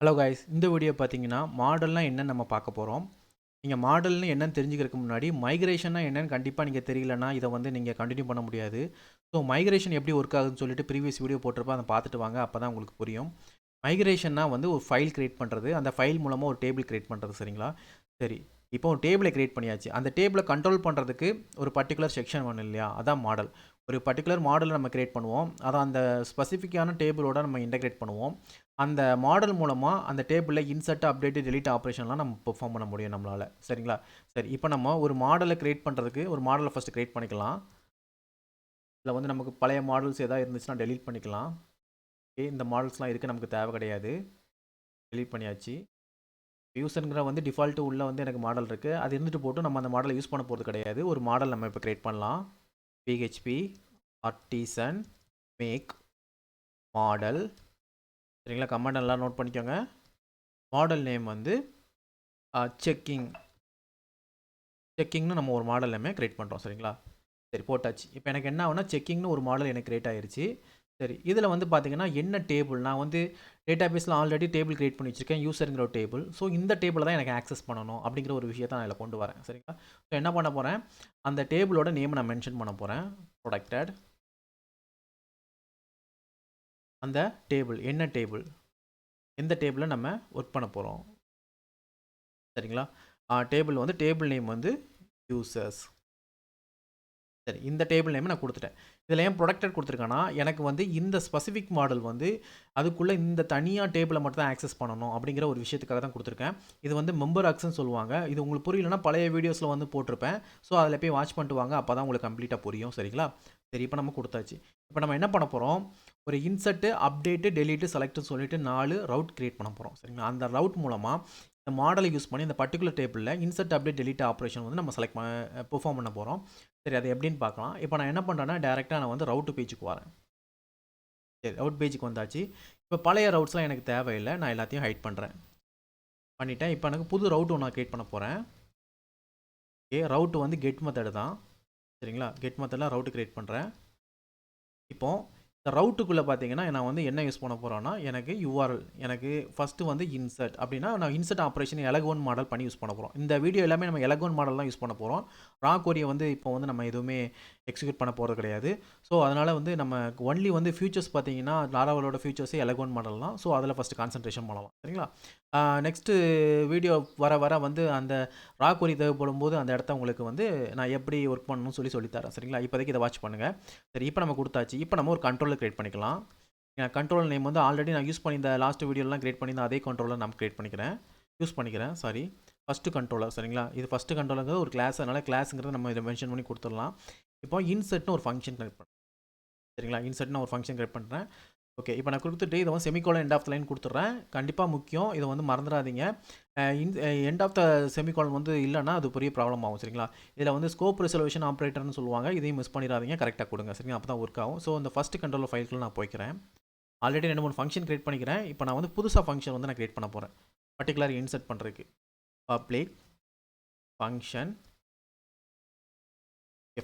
Hello guys, இந்த video பார்த்தீங்கன்னா மாடல்னால் என்னன்னு நம்ம பார்க்க போகிறோம். நீங்கள் மாடல்னு என்னன்னு தெரிஞ்சுக்கிறதுக்கு முன்னாடி மைக்ரேஷன்னா என்னன்னு கண்டிப்பாக நீங்கள் தெரியலனா இதை வந்து நீங்கள் கண்டினியூ பண்ண முடியாது. ஸோ மைக்ரேஷன் எப்படி ஒர்க் ஆகுதுன்னு சொல்லிட்டு ப்ரீவியஸ் வீடியோ போட்டிருப்பேன், அதை பார்த்துட்டு வாங்க, அப்போ தான் உங்களுக்கு புரியும். மைக்ரேஷன்னா வந்து ஒரு ஃபைல் கிரியேட் பண்ணுறது, அந்த ஃபைல் மூலமாக ஒரு டேபிள் கிரியேட் பண்ணுறது. சரிங்களா? சரி, இப்போ ஒரு டேபிளை கிரியேட் பண்ணியாச்சு. அந்த டேபிளை கண்ட்ரோல் பண்ணுறதுக்கு ஒரு பர்டிகுலர் செக்ஷன் வேணும் இல்லையா? அதான் மாடல். ஒரு பர்டிகுலர் மாடலை நம்ம கிரியேட் பண்ணுவோம், அதை அந்த ஸ்பெசிஃபிக்கான டேபிளோட நம்ம இன்டகிரேட் பண்ணுவோம். அந்த மாடல் மூலமாக அந்த டேபிளில் இன்சர்ட், அப்டேட், டெலிட் ஆப்ரேஷன்லாம் நம்ம பெர்ஃபார்ம் பண்ண முடியும் நம்மளால். சரிங்களா? சரி, இப்போ நம்ம ஒரு மாடலை கிரியேட் பண்ணுறதுக்கு ஒரு மாடலை ஃபஸ்ட்டு கிரியேட் பண்ணிக்கலாம். இதில் வந்து நமக்கு பழைய மாடல்ஸ் எதாவது இருந்துச்சுன்னா டெலீட் பண்ணிக்கலாம். ஓகே, இந்த மாடல்ஸ்லாம் இருக்குது, நமக்கு தேவை கிடையாது, டெலீட் பண்ணியாச்சு. யூசருங்கிற வந்து டிஃபால்ட்டு உள்ளே வந்து எனக்கு மாடல் இருக்குது, அது இருந்துட்டு போட்டு நம்ம அந்த மாடலை யூஸ் பண்ண போகிறது கிடையாது. ஒரு மாடல் நம்ம இப்போ கிரியேட் பண்ணலாம். PHP artisan make model. சரிங்களா? கமெண்ட் எல்லாம் நோட் பண்ணிக்கோங்க. மாடல் நேம் வந்து செக்கிங்னு நம்ம ஒரு மாடல் நேமே கிரியேட் பண்ணுறோம். சரிங்களா? சரி, போட்டாச்சு. இப்போ எனக்கு என்ன ஆகுனா செக்கிங்னு ஒரு மாடல் எனக்கு கிரியேட் ஆயிடுச்சு. சரி, இதில் வந்து பார்த்தீங்கன்னா என்ன டேபிள், நான் வந்து டேட்டா பேஸில் ஆல்ரெடி டேபிள் கிரியேட் பண்ணி வச்சுருக்கேன், யூசருங்கிற ஒரு டேபிள். ஸோ இந்த டேபிளை தான் எனக்கு ஆக்சஸ் பண்ணணும் அப்படிங்கிற ஒரு விஷயத்தை நான் இதில் கொண்டு வரேன். சரிங்களா? ஸோ என்ன பண்ண போகிறேன், அந்த டேபிளோட நேம் நான் மென்ஷன் பண்ண போகிறேன். ப்ரொடக்டட் அந்த டேபிள் என்ன டேபிள், எந்த டேபிளை நம்ம ஒர்க் பண்ண போகிறோம். சரிங்களா? டேபிள் வந்து டேபிள் நேம் வந்து யூசர்ஸ். சரி, இந்த டேபிள் நேம் நான் கொடுத்துட்டேன். இதில் ஏன் ப்ரொடக்டட் கொடுத்துருக்கேன்னா, எனக்கு வந்து இந்த ஸ்பெசிஃபிக் மாடல் வந்து அதுக்குள்ளே இந்த தனியாக டேபிளை மட்டும் தான் ஆக்சஸ் பண்ணணும் அப்படிங்கிற ஒரு விஷயத்துக்காக தான் கொடுத்துருக்கேன். இது வந்து மெம்பர் ஆக்ஸ்ன்னு சொல்லுவாங்க. இது உங்களுக்கு புரியலன்னா பழைய வீடியோஸில் வந்து போட்டிருப்பேன். ஸோ அதில் போய் வாட்ச் பண்ணிட்டு வாங்க, அப்போ தான் உங்களுக்கு கம்ப்ளீட்டாக புரியும். சரிங்களா? சரி, இப்போ நம்ம கொடுத்தாச்சு. இப்போ நம்ம என்ன பண்ண போகிறோம், ஒரு இன்சர்ட்டு, அப்டேட்டு, டெலிட்டு, செலக்ட்னு சொல்லிட்டு 4 ரவுட் கிரியேட் பண்ண போகிறோம். சரிங்களா? அந்த ரவுட் மூலமாக இந்த மாடலை யூஸ் பண்ணி இந்த பர்டிகுலர் டேபிளில் இன்சர்ட், அப்டேட், டெலிட் ஆப்ரேஷன் வந்து நம்ம பெர்ஃபார்ம் பண்ண போகிறோம். சரி, அது எப்படின்னு பார்க்கலாம். இப்போ நான் என்ன பண்ணுறேன்னா டேரெக்டாக நான் வந்து ரவுட் பேஜுக்கு வரேன். சரி, ரவுட் பேஜுக்கு வந்தாச்சு. இப்போ பழைய ரவுட்ஸ்லாம் எனக்கு தேவையில்லை, நான் எல்லாத்தையும் ஹைட் பண்ணுறேன். பண்ணிட்டேன். இப்போ எனக்கு புது ரவுட் ஒன்று நான் கிரியேட் பண்ண போகிறேன். ஓகே, ரவுட்டு வந்து கெட் மெத்தடு தான். சரிங்களா? கெட் மெத்தடில் ரவுட்டு கிரியேட் பண்ணுறேன். இப்போது இந்த ரவுட்டுக்குள்ளே பார்த்தீங்கன்னா நான் வந்து என்ன யூஸ் பண்ண போகிறேன்னா, எனக்கு யூஆர்எல், எனக்கு ஃபஸ்ட்டு வந்து இன்சர்ட் அப்படின்னா நான் இன்சர்ட் ஆப்ரேஷன் எலகோன் மாடல் பண்ணி யூஸ் பண்ண போகிறோம். இந்த வீடியோ எல்லாமே நம்ம எலகோன் மாடல் தான் யூஸ் பண்ண போகிறோம். ரா கோரியை வந்து இப்போ வந்து நம்ம எதுவுமே எக்ஸிக்யூட் பண்ண போகிறது கிடையாது. ஸோ அதனால் வந்து நம்ம ஒன்லி வந்து ஃபியூச்சர்ஸ் பார்த்தீங்கன்னா லாராவலோட ஃபியூச்சர்ஸே எலகோன் மாடல் தான். ஸோ அதில் ஃபஸ்ட்டு கான்சன்ட்ரேஷன் பண்ணலாம். சரிங்களா? நெக்ஸ்ட்டு வீடியோ வர வர வந்து அந்த ரா கோரி தேவைப்படும் போது அந்த இடத்த உங்களுக்கு வந்து நான் எப்படி ஒர்க் பண்ணணும்னு சொல்லித்தரேன். சரிங்களா? இப்போதைக்கு இதை வாட்ச் பண்ணுங்கள். சரி, இப்போ நம்ம கொடுத்தாச்சு. இப்போ நம்ம ஒரு கண்ட்ரோலர் கிரியேட் பண்ணிக்கலாம். கண்ட்ரோலர் நேம் வந்து ஆல்ரெடி நான் யூஸ் பண்ணி இந்த லாஸ்ட் வீடியோலாம் கிரியேட் பண்ணியிருந்தேன், அதே கண்ட்ரோலர் நான் கிரியேட் பண்ணிக்கிறேன். Sorry, first controller. சரிங்களா? இது ஃபஸ்ட்டு கண்ட்ரோலருங்கிறது ஒரு கிளாஸ், அதனால் கிளாஸுங்கிறத நம்ம இதை மென்ஷன் பண்ணி கொடுத்துடலாம். இப்போ இன்சர்ட்னு ஒரு ஃபங்க்ஷன் கிரியேட் பண்ணுறேன். சரிங்களா? இன்சர்ட்னு ஒரு ஃபங்க்ஷன் கிரியேட் பண்ணுறேன். ஓகே, இப்போ நான் கொடுத்துட்டு இதை வந்து semicolon end of the line கொடுத்துட்றேன். கண்டிப்பாக முக்கியம், இதை வந்து மறந்துடாதீங்க. எண்ட் ஆஃப் த செமிகோலன் வந்து இல்லைனா அது பெரிய ப்ராப்ளம் ஆகும். சரிங்களா? இதில் வந்து ஸ்கோப் ரிசல்யூஷன் ஆப்ரேட்டர்னு சொல்லுவாங்க, இதையும் மிஸ் பண்ணிடாதீங்க, கரெக்டாக கொடுங்க. சரிங்களா? அப்போ தான் ஒர்க் ஆகும். ஸோ இந்த ஃபஸ்ட்டு கண்ட்ரோலர் ஃபைலுக்கு நான் போய்க்கிறேன். ஆல்ரெடி 2-3 ஃபங்க்ஷன் கிரியேட் பண்ணிக்கிறேன். இப்போ நான் வந்து புதுசாக ஃபங்க்ஷன் வந்து நான் கிரியேட் பண்ண போகிறேன், பர்டிகுலர் இன்சர்ட் பண்ணுறதுக்கு. பப்ளிக் ஃபங்க்ஷன்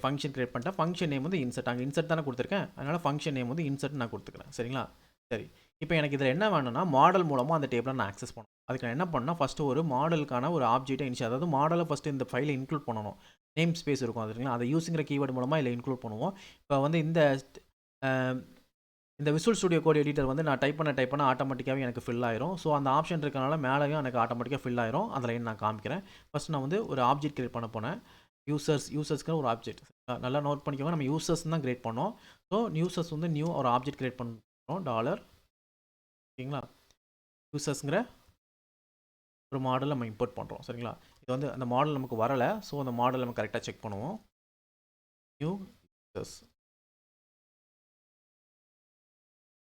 ஃபங்க்ஷன் கிரியேட் பண்ணிட்டேன். ஃபங்க்ஷன் நேம் வந்து இன்சர்ட், அங்கே இன்சர்ட் தானே கொடுத்துருக்கேன், அதனால் ஃபங்க்ஷன் நேம் வந்து இன்சர்ட் நான் கொடுத்துக்கிறேன். சரிங்களா? சரி, இப்போ எனக்கு இதில் என்ன வேணும்னா மாடல் மூலமாக அந்த டேபிளை நான் ஆக்சஸ் பண்ணணும். அதுக்கு நான் என்ன பண்ணால் ஃபஸ்ட்டு ஒரு மாடலுக்கான ஒரு ஆப்ஜெக்ட்டை இனிஷியல், அதாவது மாடலை ஃபஸ்ட்டு இந்த ஃபைலை இன்க்ளூட் பண்ணணும். நேம் ஸ்பேஸ் இருக்கும் அது, அதை யூஸுங்கிற கீவேர்டு மூலமாக இதில் இன்க்ளூட் பண்ணுவோம். இப்போ வந்து இந்த விசுவல் ஸ்டுடியோ கோட் எடிட்டர் வந்து நான் டைப் பண்ண ஆட்டோமேட்டிக்காகவே எனக்கு ஃபில் ஆயிரும். ஸோ அந்த ஆப்ஷன் இருக்கனால மேலேயும் எனக்கு ஆட்டோமேட்டிக்காக ஃபில் ஆயிரும். அதில் நான் காமிக்கிறேன். ஃபஸ்ட் நான் வந்து ஒரு ஆப்ஜெக்ட் கிரியேட் பண்ண போனேன். யூசர்ஸ்க்கு ஒரு ஆப்ஜெக்ட் நல்லா நோட் பண்ணிக்கோங்க, நம்ம யூசர்ஸ் தான் கிரியேட் பண்ணோம். ஸோ யூசர்ஸ் வந்து நியூ ஒரு ஆப்ஜெக்ட் கிரியேட் பண்ணுறோம் டாலர். ஓகேங்களா? யூசர்ஸ்ங்கிற ஒரு மாடல் நம்ம இம்போர்ட் பண்ணுறோம். சரிங்களா? இது வந்து அந்த மாடல் நமக்கு வரலை, ஸோ அந்த மாடல் நம்ம கரெக்டாக செக் பண்ணுவோம். நியூ யூசர்ஸ்,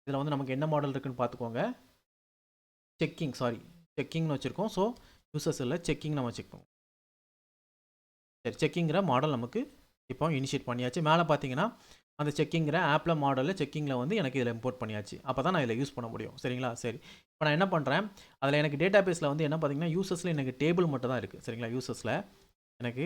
இதில் வந்து நமக்கு என்ன மாடல் இருக்குன்னு பார்த்துக்கோங்க. செக்கிங்னு வச்சுருக்கோம். ஸோ யூசர்ஸ் இல்லை, செக்கிங் நம்ம செக் பண்ணுவோம். சரி, செக்கிங்கிற மாடல் நமக்கு இப்போ இனிஷியேட் பண்ணியாச்சு. மேலே பார்த்தீங்கன்னா அந்த செக்கிங்கிற ஆப்பில் மாடலில் செக்கிங்கில் வந்து எனக்கு இதில் இம்போர்ட் பண்ணியாச்சு. அப்போ தான் நான் இதில் யூஸ் பண்ண முடியும். சரிங்களா? சரி, இப்போ நான் என்ன பண்ணுறேன், அதில் எனக்கு டேட்டா பேஸில் வந்து என்ன பார்த்தீங்கன்னா யூசர்ஸில் எனக்கு டேபிள் மட்டும் தான் இருக்குது. சரிங்களா? யூசர்ஸில் எனக்கு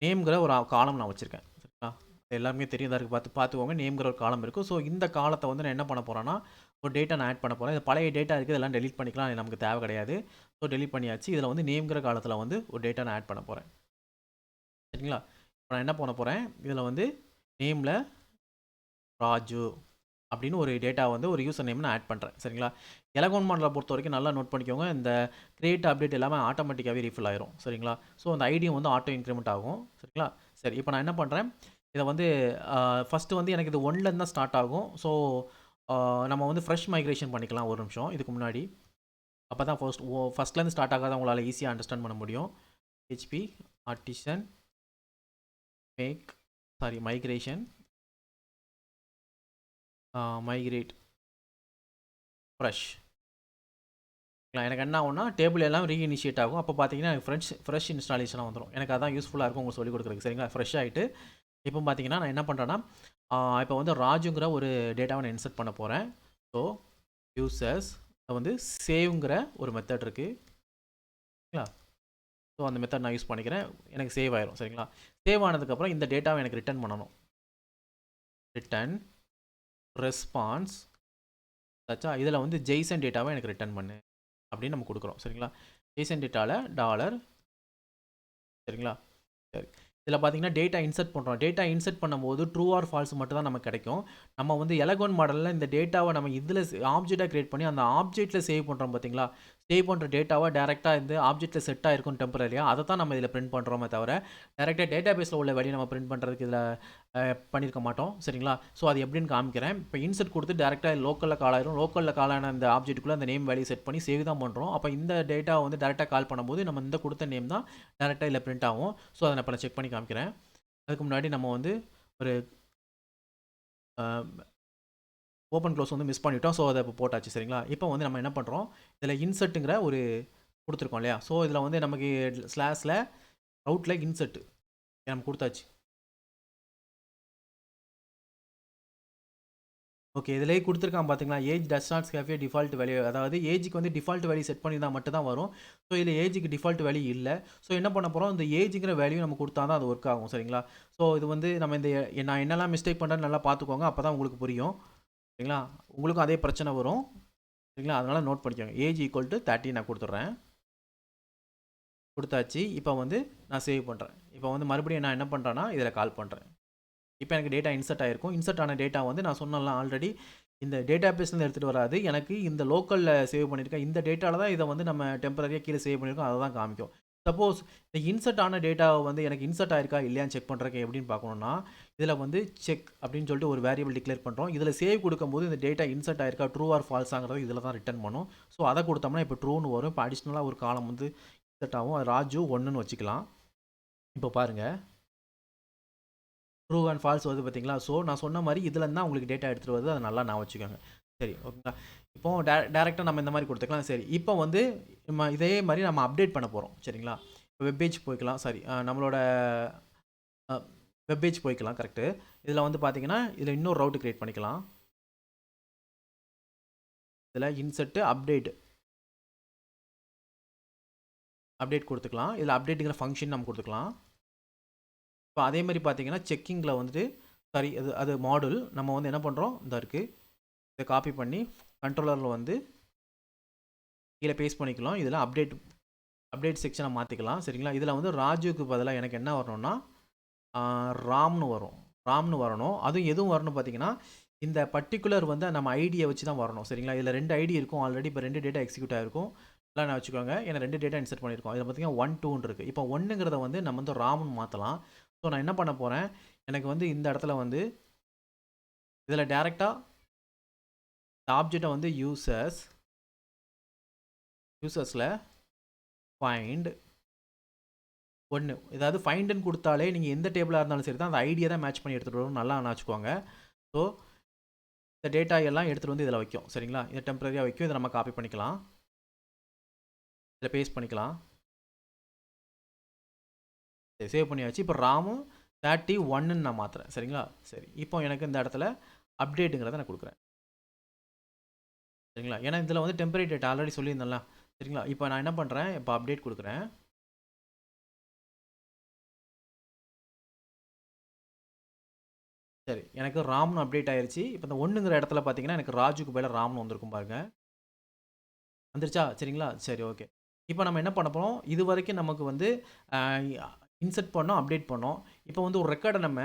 நேம்ங்கிற ஒரு காலம் நான் வச்சுருக்கேன். சரிங்களா? எல்லாருமே தெரியும், தான் இருக்குது, பார்த்துக்கோங்க. நேம்ங்கிற ஒரு காலம் இருக்கும். ஸோ இந்த காலத்தை வந்து நான் என்ன பண்ண போகிறேன்னா ஒரு டேட்டா நான் ஆட் பண்ண போகிறேன். இது பழைய டேட்டா இருக்குது, இதெல்லாம் டெலீட் பண்ணிக்கலாம், அது நமக்கு தேவை கிடையாது. ஸோ டெலீட் பண்ணியாச்சு. இதில் வந்து நேம்ங்கிற காலத்தில் வந்து ஒரு டேட்டா நான் ஆட் பண்ண போகிறேன். சரிங்களா? இப்போ நான் என்ன பண்ண போகிறேன், இதில் வந்து நேமில் ராஜு அப்படின்னு ஒரு டேட்டா வந்து ஒரு யூசர் நேம் நான் ஆட் பண்ணுறேன். சரிங்களா? எலகோன் மாடலை பொறுத்த வரைக்கும் நல்லா நோட் பண்ணிக்கோங்க. இந்த கிரியேட் அப்டேட் எல்லாமே ஆட்டோமேட்டிக்காகவே ரீஃபில் ஆயிரும். சரிங்களா? ஸோ அந்த ஐடியும் வந்து ஆட்டோ இன்க்ரிமெண்ட் ஆகும். சரிங்களா? சரி, இப்போ நான் என்ன பண்ணுறேன், இதை வந்து ஃபஸ்ட்டு வந்து எனக்கு இது 1லேருந்து தான் ஸ்டார்ட் ஆகும். ஸோ நம்ம வந்து ஃப்ரெஷ் மைக்ரேஷன் பண்ணிக்கலாம் ஒரு நிமிஷம் இதுக்கு முன்னாடி. அப்போ தான் ஃபஸ்ட்லேருந்து ஸ்டார்ட் ஆகாத உங்களால் ஈஸியாக அண்டர்ஸ்டாண்ட் பண்ண முடியும். HP artisan migration migrate fresh. எனக்கு என்ன ஆகும்னா டேபிள் எல்லாம் ரீஇனிஷியேட் ஆகும். அப்போ பார்த்தீங்கன்னா எனக்கு ஃப்ரெஷ் இன்ஸ்டாலேஷனாக வந்துடும். எனக்கு அதான் யூஸ்ஃபுல்லாக இருக்கும் உங்களுக்கு சொல்லிக் கொடுக்குறதுக்கு. சரிங்களா? ஃப்ரெஷ் ஆகிட்டு இப்போ பார்த்தீங்கன்னா நான் என்ன பண்ணுறேன்னா, இப்போ வந்து ராஜுங்கிற ஒரு டேட்டாவை நான் இன்சர்ட் பண்ண போகிறேன். ஸோ யூசர்ஸ் வந்து சேவ்ங்கிற ஒரு மெத்தட் இருக்குது. சரிங்களா? ஸோ அந்த மெத்தட் நான் யூஸ் பண்ணிக்கிறேன். எனக்கு சேவ் ஆயிரும். சரிங்களா? சேவ் ஆனதுக்கப்புறம் இந்த டேட்டாவை எனக்கு ரிட்டர்ன் பண்ணணும். ரிட்டர்ன் ரெஸ்பான்ஸ் ஆச்சா, இதில் வந்து ஜெய்சன் டேட்டாவை எனக்கு ரிட்டர்ன் பண்ணு அப்படின்னு நம்ம கொடுக்குறோம். சரிங்களா? ஜேசன் டேட்டாவில் டாலர். சரிங்களா? சரி, இதில் பார்த்தீங்கன்னா டேட்டா இன்சர்ட் பண்ணுறோம். டேட்டா இன்சர்ட் பண்ணும்போது ட்ரூ ஆர் ஃபால்ஸ் மட்டும் தான் நமக்கு கிடைக்கும். நம்ம வந்து எலகோன் மாடலில் இந்த டேட்டாவை நம்ம இதில் ஆப்ஜெக்டாக கிரியேட் பண்ணி அந்த ஆப்ஜெக்ட்டில் சேவ் பண்ணுறோம். பார்த்தீங்களா? சேவ் பண்ணுற டேட்டாவை டேரெக்டாக இந்த ஆப்ஜெக்ட்டில் செட் ஆகிருக்கும் டெம்பரரியாக. அதை தான் நம்ம இதில் பிரிண்ட் பண்ணுறோமே தவிர டேரெக்டாக டேட்டா பேஸில் உள்ள வேலையை நம்ம பிரிண்ட் பண்ணுறதுக்கு இதில் பண்ணியிருக்க மாட்டோம். சரிங்களா? ஸோ அது எப்படின்னு காமிக்கிறேன். இப்போ இன்சர்ட் கொடுத்து டேரெக்டாக லோக்கலில் கால் ஆயிரும். லோக்கலில் காலான அந்த ஆப்ஜெக்ட்டுக்குள்ளே அந்த நேம் வேல்யூ செட் பண்ணி சேவ் தான் பண்ணுறோம். அப்போ இந்த டேட்டா வந்து டேரெக்டாக கால் பண்ணும்போது நம்ம இந்த கொடுத்த நேம் தான் டேரெக்டாக இதில் பிரிண்ட் ஆகும். ஸோ அதை நான் செக் பண்ணி காமிக்கிறேன். அதுக்கு முன்னாடி நம்ம வந்து ஒரு ஓப்பன் க்ளோஸ் வந்து மிஸ் பண்ணிட்டோம். ஸோ அதை இப்போ போட்டாச்சு. சரிங்களா? இப்போ வந்து நம்ம என்ன பண்ணுறோம், இதில் இன்சர்ட்டுங்கிற ஒரு கொடுத்துருக்கோம் இல்லையா? ஸோ இதில் வந்து நமக்கு ஸ்லாஷில் அவுட்டில் இன்சர்ட் நம்ம கொடுத்தாச்சு. ஓகே, இதிலே கொடுத்துருக்கான் பார்த்தீங்களா, age does not have A default value. அதாவது ஏஜுக்கு வந்து டிஃபால்ட் வேல்யூ செட் பண்ணி தான் மட்டும் தான் வரும். ஸோ இதில் ஏஜுக்கு டிஃபால்ட் வேல்யூ இல்லை. ஸோ என்ன பண்ண போகிறோம், இந்த ஏஜுங்கிற வேல்யூ நம்ம கொடுத்தா தான் அது ஒர்க் ஆகும். சரிங்களா? ஸோ இது வந்து நம்ம நான் என்னெல்லாம் மிஸ்டேக் பண்ணுறேன்னு நல்லா பார்த்துக்கோங்க. அப்போ தான் உங்களுக்கு புரியும். சரிங்களா? உங்களுக்கும் அதே பிரச்சனை வரும். சரிங்களா? அதனால் நோட் பண்ணிக்கோங்க. ஏஜ் ஈக்குவல் டு 30 நான் கொடுத்துட்றேன். கொடுத்தாச்சு. இப்போ வந்து நான் சேவ் பண்ணுறேன். இப்போ வந்து மறுபடியும் நான் என்ன பண்ணுறேன்னா இதில் கால் பண்ணுறேன். இப்போ எனக்கு டேட்டா இன்சர்ட் ஆகிருக்கும். இன்சர்ட் ஆன டேட்டா வந்து நான் சொன்னலாம் ஆல்ரெடி இந்த டேட்டா பேஸ்லேருந்து எடுத்துகிட்டு வராது. எனக்கு இந்த லோக்கலில் சேவ் பண்ணியிருக்கேன். இந்த டேட்டாவில் தான் இதை வந்து நம்ம டெம்பரரியாக கீழே சேவ் பண்ணியிருக்கோம். அதை தான் காமிக்கும். சப்போஸ் இந்த இன்சர்ட் ஆன டேட்டாவை வந்து எனக்கு இன்சர்ட் ஆயிருக்கா இல்லையான்னு செக் பண்ணுறதுக்கு எப்படின்னு பார்க்கணுன்னா, இதில் வந்து செக் அப்படின்னு சொல்லிட்டு ஒரு வேரியபிள் டிக்ளேர் பண்ணுறோம். இதில் சேவ் கொடுக்கும்போது இந்த டேட்டா இன்சர்ட் ஆயிருக்கா ட்ரூ ஆர் ஃபால்ஸாங்கிறது இதில் தான் ரிட்டர்ன் பண்ணும். ஸோ அதை கொடுத்தோம்னா இப்போ ட்ரூன்னு வரும். இப்போ அடிஷ்னலாக ஒரு காலம் வந்து இன்சர்ட் ஆகும். அது ராஜு 1ன்னு வச்சுக்கலாம். இப்போ பாருங்கள், ட்ரூ அண்ட் ஃபால்ஸ் வருது பார்த்தீங்களா? ஸோ நான் சொன்ன மாதிரி இதில் தான் உங்களுக்கு டேட்டா எடுத்துகிட்டு வருது. அதை நல்லா நான் வச்சுக்கோங்க. சரி, ஓகேங்களா? இப்போ டேரெக்டாக நம்ம இந்த மாதிரி கொடுத்துக்கலாம். சரி, இப்போ வந்து நம்ம இதே மாதிரி நம்ம அப்டேட் பண்ண போகிறோம். சரிங்களா? இப்போ வெப்பேஜ் போய்க்கலாம். சாரி, நம்மளோட வெப்பேஜ் போய்க்கலாம். கரெக்டு. இதில் வந்து பார்த்தீங்கன்னா இதில் இன்னொரு ரவுட்டு க்ரியேட் பண்ணிக்கலாம். இதில் இன்சர்ட்டு அப்டேட் கொடுத்துக்கலாம். இதில் அப்டேட்டுங்கிற ஃபங்க்ஷன் நம்ம கொடுத்துக்கலாம். இப்போ அதே மாதிரி பார்த்தீங்கன்னா செக்கிங்கில் வந்துட்டு சாரி, அது மாடல் நம்ம வந்து என்ன பண்ணுறோம், இந்த இருக்குது, இதை காப்பி பண்ணி கண்ட்ரோலரில் வந்து கீழே பேஸ்ட் பண்ணிக்கலாம். இதில் அப்டேட் செக்ஷனை மாற்றிக்கலாம். சரிங்களா? இதில் வந்து ராஜுக்கு பதிலாக எனக்கு என்ன வரணும்னா ராம்னு வரணும். அதுவும் எதுவும் வரணும் பார்த்தீங்கன்னா இந்த பர்டிகுலர் வந்து நம்ம ஐடியை வச்சு தான் வரணும். சரிங்களா? இதில் 2 ஐடி இருக்கும் ஆல்ரெடி. இப்போ 2 டேட்டா எக்ஸிக்யூட் ஆகிருக்கும். எல்லாம் நான் வச்சுக்கோங்க. ஏன்னா 2 டேட்டா இன்சர்ட் பண்ணியிருக்கோம். இதில் பார்த்தீங்கன்னா 1 2 இருக்குது. இப்போ 1ங்கிறத வந்து நம்ம வந்து ராம்னு மாற்றலாம். ஸோ நான் என்ன பண்ண போகிறேன், எனக்கு வந்து இந்த இடத்துல வந்து இதில் டேரெக்டாக இந்த ஆப்ஜெக்டை வந்து யூசர்ஸில் ஃபைண்ட் 1, ஏதாவது ஃபைண்டுன்னு கொடுத்தாலே நீங்கள் எந்த டேபிளாக இருந்தாலும் சரி தான் அந்த ஐடியை தான் மேட்ச் பண்ணி எடுத்துகிட்டு வரணும். நல்லா வச்சுக்கோங்க. ஸோ இந்த டேட்டா எல்லாம் எடுத்துகிட்டு வந்து இதில் வைக்கும். சரிங்களா? இதை டெம்பரரியாக வைக்கும். இதை நம்ம காப்பி பண்ணிக்கலாம். இதில் பேஸ்ட் பண்ணிக்கலாம். சரி, சேவ் பண்ணியாச்சு. இப்போ ராமு 31ன்னு நான் மாற்றுறேன். சரிங்களா? சரி, இப்போ எனக்கு இந்த இடத்துல அப்டேட்டுங்கிறத நான் கொடுக்குறேன். சரிங்களா? ஏன்னா இதில் வந்து டெம்பரரி டேட்டா ஆல்ரெடி சொல்லியிருந்தேன்ல. சரிங்களா? இப்போ நான் என்ன பண்ணுறேன், இப்போ அப்டேட் கொடுக்குறேன். சரி எனக்கு ராம்னு அப்டேட் ஆயிருச்சு. இப்போ இந்த 1ங்கிற இடத்துல பார்த்தீங்கன்னா எனக்கு ராஜுக்கு பதிலா ராம்னு வந்திருக்கும் பாருங்க. வந்துருச்சா? சரிங்களா? சரி ஓகே. இப்போ நம்ம என்ன பண்ண போறோம், இதுவரைக்கும் நமக்கு வந்து அ இன்சர்ட் பண்ணோம், அப்டேட் பண்ணோம். இப்போ வந்து ஒரு ரெக்கார்ட நம்ம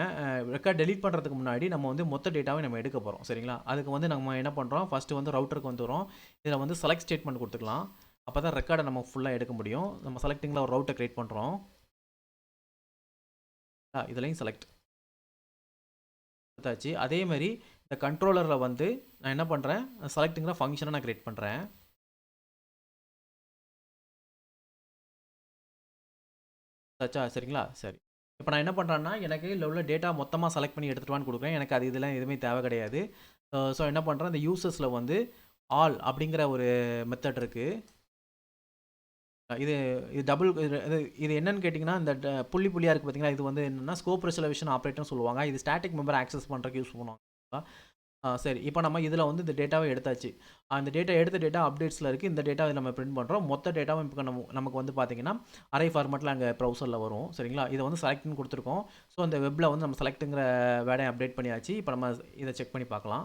ரெக்கார்ட் டெலீட் பண்ணுறதுக்கு முன்னாடி நம்ம வந்து மொத்த டேட்டாவையும் நம்ம எடுக்க போறோம். சரிங்களா? அதுக்கு வந்து நம்ம என்ன பண்ணுறோம், ஃபர்ஸ்ட்டு வந்து ரவுட்டருக்கு வந்துர்றோம். இதில வந்து செலக்ட் ஸ்டேட்மெண்ட் குடுத்துக்கலாம். அப்போ தான் ரெக்கார்ட நம்ம ஃபுல்லா எடுக்க முடியும். நம்ம செலக்டிங்கில ஒரு ரவுட்டர் கிரியேட் பண்ணுறோம். இதுலயும் செலக்ட் குடுத்தாச்சு. அதே மாரி இந்த கண்ட்ரோலர்ல வந்து நான் என்ன பண்றேன், செலக்ட்ங்கிற ஃபங்ஷன நான் கிரியேட் பண்றேன். ஆச்சா? சரிங்களா? சரி. இப்போ நான் என்ன பண்றேன்னா, எனக்கு இதுல உள்ள டேட்டா மொத்தமா செலக்ட் பண்ணி எடுத்துட்டு வான்னு குடுக்குறேன். எனக்கு அது இதெல்லாம் எதுவுமே தேவை கிடையாது. ஸோ என்ன பண்றேன், இந்த யூசர்ஸ்ல வந்து ஆல் அப்படிங்கிற ஒரு மெத்தட் இருக்கு. இது இது டபுள் இது என்னன்னு கேட்டிங்கன்னா, இந்த புள்ளி புள்ளியா இருக்கு பார்த்தீங்களா, இது வந்து என்னன்னா ஸ்கோப் ரெசல்யூஷன் ஆப்பரேட்டர்னு சொல்லுவாங்க. இது ஸ்டாட்டிக் மெம்பர் ஆக்சஸ் பண்றதுக்கு யூஸ் பண்ணுவாங்க. சரி. இப்போ நம்ம இதில வந்து இந்த டேட்டாவ எடுத்தாச்சு. அந்த எடுத்த டேட்டா அப்டேட்ஸ்ல இருக்கு. இந்த டேட்டாவ நம்ம பிரிண்ட் பண்றோம். மொத்த டேட்டாவும் இப்போ நமக்கு வந்து பார்த்தீங்கன்னா, அரே ஃபார்மேட்ல அங்க ப்ரௌசர்ல வரும். சரிங்களா? இத வந்து செலக்ட்ன்னு குடுத்துருக்கோம். ஸோ அந்த வெப்ல வந்து நம்ம செலக்ட்ங்கிற வேர்ட அப்டேட் பண்ணியாச்சு. இப்போ நம்ம இத செக் பண்ணி பார்க்கலாம்.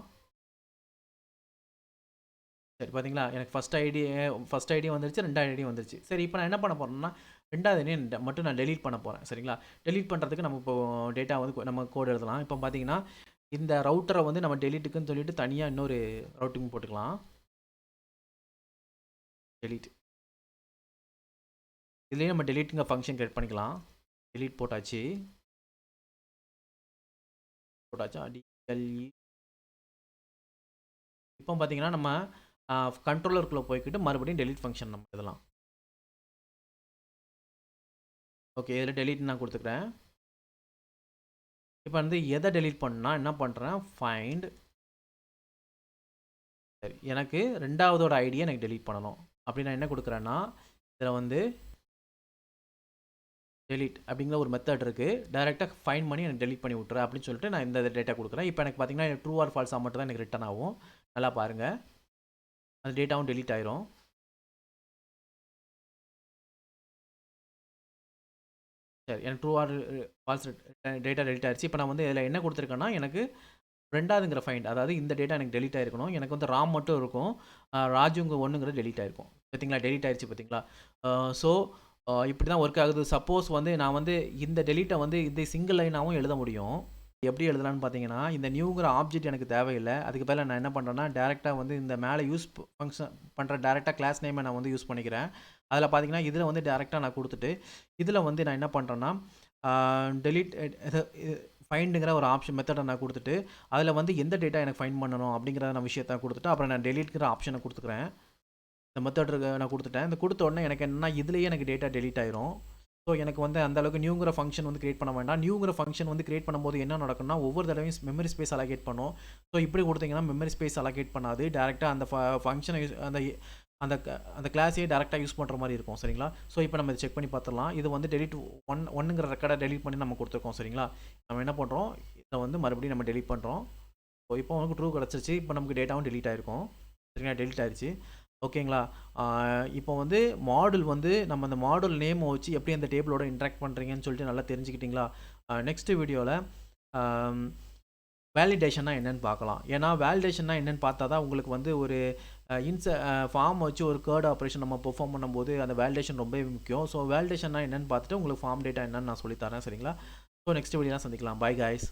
சரி பார்த்தீங்களா? எனக்கு ஃபர்ஸ்ட் ஐடியும் வந்துருச்சு, 2வது ஐடியும் வந்துருச்சு. சரி இப்போ நான் என்ன பண்ண போறேன்னா, 2வது ஐடிய மட்டும் நான் டெலீட் பண்ண போறேன். சரிங்களா? டெலீட் பண்றதுக்கு நம்ம இப்போ டேட்டா வந்து நம்ம கோட் எழுதலாம். இப்போ பார்த்தீங்கன்னா, இந்த ரவுட்டர வந்து நம்ம டெலீட்டுக்குன்னு சொல்லிட்டு தனியா இன்னொரு ரவுட்டிங் போட்டுக்கலாம். டெலீட். இதுலயே நம்ம டெலீட்ங்கிற ஃபங்ஷன் கிரியேட் பண்ணிக்கலாம். டெலீட் போட்டாச்சா? டிஎல்இ. இப்போ பார்த்தீங்கன்னா, நம்ம கண்ட்ரோலருக்குள்ள போய்க்கிட்டு மறுபடியும் டெலீட் ஃபங்ஷன் நம்ம எழுதலாம். ஓகே. இதில டெலீட் நான் குடுத்துக்கிறேன். இப்போ வந்து எத டெலீட் பண்ணணும்னா என்ன பண்றேன், ஃபைண்ட் சரி எனக்கு 2வதோட ஐடிய எனக்கு டெலீட் பண்ணணும். அப்படி நான் என்ன குடுக்குறேன்னா, இதில வந்து டெலீட் அப்படிங்கிற ஒரு மெத்தட் இருக்கு. டைரக்ட்டா ஃபைண்ட் பண்ணி எனக்கு டெலீட் பண்ணி விட்டுரு அப்படின்னு சொல்லிட்டு நான் இந்த டேட்டா குடுக்குறேன். இப்போ எனக்கு பார்த்தீங்கன்னா, ட்ரூ ஆர் ஃபால்ஸா மட்டும் தான் எனக்கு ரிட்டர்ன் ஆகும். நல்லா பாருங்க. அந்த டேட்டாவும் டெலீட் ஆயிரும். சரி எனக்கு true or false data delete ஆயிருச்சு. இப்போ நான் வந்து இதில என்ன குடுத்துருக்கேன்னா, எனக்கு 2வதுங்கிற ஃபைண்ட் அதாவது இந்த டேட்டா எனக்கு டெலீட் ஆயிருக்கணும். எனக்கு வந்து ராம் மட்டும் இருக்கும். ராஜுங்க 1ங்கிறது டெலீட் ஆயிருக்கும். பார்த்தீங்களா? டெலீட் ஆயிருச்சு பார்த்தீங்களா? ஸோ இப்படி தான் ஒர்க் ஆகுது. சப்போஸ் வந்து நான் வந்து இந்த டெலீட்ட வந்து இந்த சிங்கிள் லைனாவும் எழுத முடியும். எப்படி எழுதலாம்னு பார்த்தீங்கன்னா, இந்த நியூங்கிற ஆப்ஜெக்ட் எனக்கு தேவையில்ல. அதுக்கு பதிலா நான் என்ன பண்றேன்னா, டைரக்ட்டா வந்து இந்த மேல யூஸ் ஃபங்ஷன் பண்ற டைரக்ட்டா கிளாஸ் நேம நான் வந்து யூஸ் பண்ணிக்கிறேன். அதில பார்த்தீங்கன்னா, இதில வந்து டைரக்ட்டா நான் குடுத்துட்டு, இதில வந்து நான் என்ன பண்றேன்னா, டெலீட் ஃபைண்டுங்கிற ஒரு ஆப்ஷன் மெத்தட நான் குடுத்துட்டு, அதில வந்து எந்த டேட்டா எனக்கு ஃபைண்ட் பண்ணணும் அப்படிங்கிற நான் விஷயத்த குடுத்துட்டு, அப்புறம் நான் டெலீட்ங்கிற ஆப்ஷன குடுத்துக்கிறேன். இந்த மெத்தட் நான் குடுத்துட்டேன். இந்த குடுத்த உடனே எனக்கு என்னன்னா, இதிலேயே எனக்கு டேட்டா டெலீட் ஆயிரும். ஸோ எனக்கு வந்து அந்த அளவுக்கு நியூங்கிற ஃபங்ஷன் வந்து கிரியேட் பண்ண வேண்டாம். நியூங்கிற ஃபங்ஷன் வந்து கிரியேட் பண்ணும்போது என்ன நடக்கும்னா, ஒவ்வொரு தடவையும் மெமரி ஸ்பேஸ் அலோகேட் பண்ணும். ஸோ இப்படி குடுத்தீங்கன்னா மெமரி ஸ்பேஸ் அலோகேட் பண்ணாது. டைரக்ட்டா அந்த ஃபங்ஷன அந்த அந்த அந்த கிளாஸையே டைரக்ட்டா யூஸ் பண்ற மாரி இருக்கும். சரிங்களா? ஸோ இப்போ நம்ம இத செக் பண்ணி பார்த்துடலாம். இது வந்து டெலீட் 1ங்கிற ரெக்கார்ட டெலீட் பண்ணி நம்ம குடுத்துருக்கோம். சரிங்களா? நம்ம என்ன பண்றோம், இத வந்து மறுபடியும் நம்ம டெலீட் பண்றோம். ஸோ இப்போ நமக்கு ட்ரூ கிடைச்சிருச்சு. இப்போ நமக்கு டேட்டாவும் டெலீட் ஆயிருக்கும். சரிங்களா? டெலீட் ஆயிருச்சு. ஓகேங்களா? இப்போ வந்து மாடுல் வந்து நம்ம அந்த மாடுல் நேம வச்சு எப்படி அந்த டேபிளோட இன்டராக்ட் பண்றீங்கன்னு சொல்லிட்டு நல்லா தெரிஞ்சுக்கிட்டீங்களா? நெக்ஸ்ட் வீடியோல வேலிடேஷன்னா என்னன்னு பார்க்கலாம். ஏன்னா வேலிடேஷன்னா என்னன்னு பார்த்தா தான் உங்களுக்கு வந்து ஒரு ஃபார்ம் வச்சு ஒரு கேர்ட் ஆப்பரேஷன் நம்ம பெர்ஃபார்ம் பண்ணும்போது அந்த வேலிடேஷன் ரொம்பவே முக்கியம். ஸோ வேலிடேஷன்னா என்னன்னு பார்த்துட்டு உங்களுக்கு ஃபார்ம் டேட்டா என்னன்னு நான் சொல்லி தரேன். சரிங்களா? ஸோ நெக்ஸ்ட் வீடியோல சந்திக்கலாம். By guys.